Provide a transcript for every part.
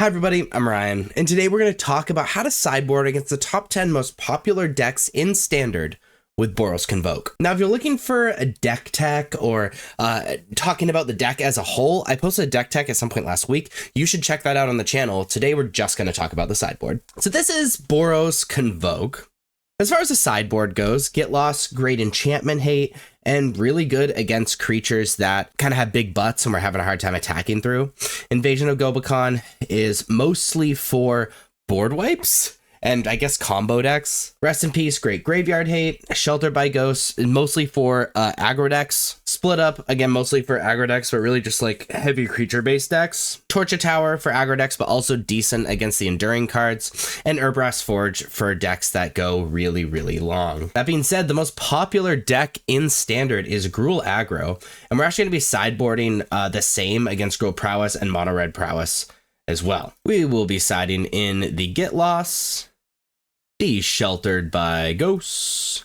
Hi everybody, I'm Ryan, and today we're going to talk about how to sideboard against the top 10 most popular decks in Standard with Boros Convoke. Now, if you're looking for a deck tech or talking about the deck as a whole, I posted a deck tech at some point last week. You should check that out on the channel. Today, we're just going to talk about the sideboard. So this is Boros Convoke. As far as the sideboard goes, get lost, great enchantment hate, and really good against creatures that kind of have big butts and we're having a hard time attacking through. Invasion of Gobakhan is mostly for board wipes and I guess combo decks. Rest in Peace, great graveyard hate. Sheltered by Ghosts, mostly for aggro decks. Split Up, again, mostly for aggro decks, but really just like heavy creature-based decks. Torch Tower for aggro decks, but also decent against the enduring cards. And Urbrass Forge for decks that go really, really long. That being said, the most popular deck in Standard is Gruul Aggro, and we're actually going to be sideboarding the same against Gruul Prowess and Mono Red Prowess as well. We will be siding in the Get Lost, the Sheltered by Ghosts,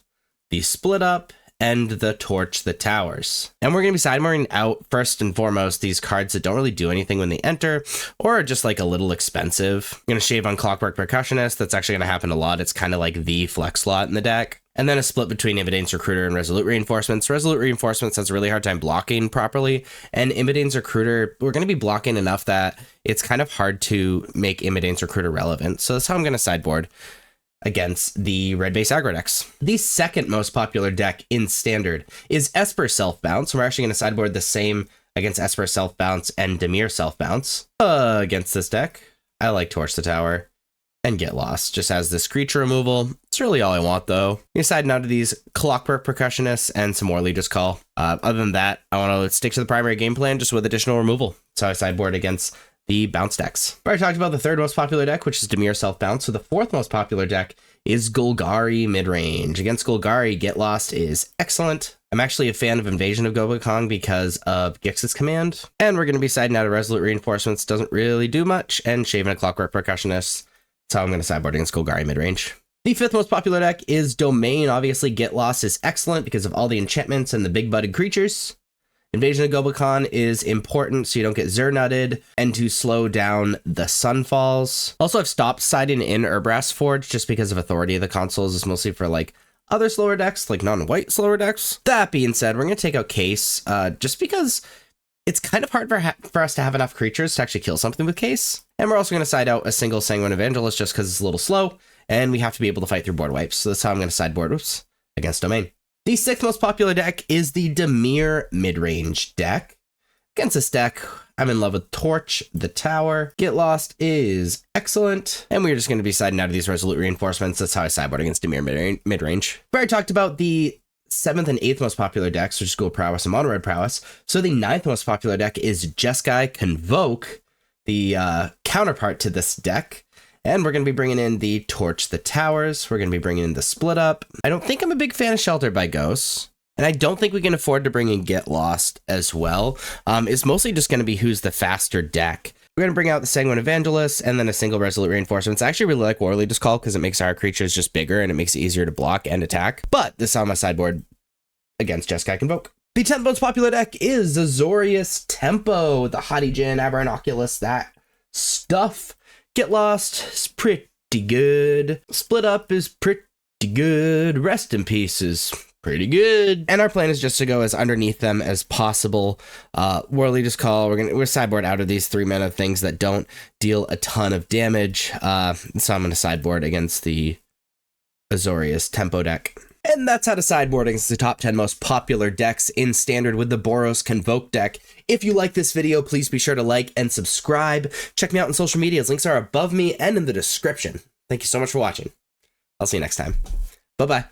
the Split Up, and the Torch the Towers. And we're going to be sideboarding out, first and foremost, these cards that don't really do anything when they enter, or are just like a little expensive. I'm going to shave on Clockwork Percussionist. That's actually going to happen a lot. It's kind of like the flex slot in the deck. And then a split between Immodane's Recruiter and Resolute Reinforcements. Resolute Reinforcements has a really hard time blocking properly, and Immodane's Recruiter, we're going to be blocking enough that it's kind of hard to make Immodane's Recruiter relevant. So that's how I'm going to sideboard against the red base aggro decks. The second most popular deck in Standard is Esper Self Bounce. We're actually going to sideboard the same against Esper Self Bounce and Dimir Self Bounce. Against this deck, I like Torch the Tower and Get Lost. Just has this creature removal. It's really all I want though. You're siding out of these Clockwork Percussionists and some more Legis Call. Other than that, I want to stick to the primary game plan just with additional removal. So I sideboard against the bounce decks. I already talked about the third most popular deck, which is Dimir Self Bounce. So the fourth most popular deck is Golgari Midrange. Against Golgari, Get Lost is excellent. I'm actually a fan of Invasion of Gobakhan because of Gix's command. And we're going to be siding out of Resolute Reinforcements. Doesn't really do much. And shaving a Clockwork Percussionist. So I'm going to sideboard against Golgari Midrange. The fifth most popular deck is Domain. Obviously, Get Lost is excellent because of all the enchantments and the big butted creatures. Invasion of Gobakhan is important so you don't get Zernutted and to slow down the Sunfalls. Also, I've stopped siding in Urbrass Forge just because of authority of the consoles. It's mostly for like other slower decks, like non-white slower decks. That being said, we're going to take out Case just because it's kind of hard for us to have enough creatures to actually kill something with Case. And we're also going to side out a single Sanguine Evangelist just because it's a little slow and we have to be able to fight through board wipes. So that's how I'm going to sideboard against Domain. The sixth most popular deck is the Dimir Midrange deck. Against this deck, I'm in love with Torch the Tower. Get Lost is excellent. And we're just going to be siding out of these Resolute Reinforcements. That's how I sideboard against Dimir Midrange. We already talked about the seventh and eighth most popular decks, which is Gruul Prowess and Mono Red Prowess. So the ninth most popular deck is Jeskai Convoke, the counterpart to this deck. And we're going to be bringing in the Torch the Towers. We're going to be bringing in the Split Up. I don't think I'm a big fan of Sheltered by Ghosts. And I don't think we can afford to bring in Get Lost as well. It's mostly just going to be who's the faster deck. We're going to bring out the Sanguine Evangelist and then a single Resolute Reinforcements. I actually really like War Legis Call because it makes our creatures just bigger and it makes it easier to block and attack. But this is on my sideboard against Jeskai Convoke. The 10th most popular deck is Azorius Tempo, the Hottie Djinn, Aberranoculus, that stuff. Get Lost is pretty good. Split Up is pretty good. Rest in Peace is pretty good. And our plan is just to go as underneath them as possible. War Legis Call, we're sideboard out of these 3-mana things that don't deal a ton of damage. So I'm going to sideboard against the Azorius Tempo deck. And that's how to sideboard against the top 10 most popular decks in Standard with the Boros Convoke deck. If you like this video, please be sure to like and subscribe. Check me out on social media. Links are above me and in the description. Thank you so much for watching. I'll see you next time. Bye-bye.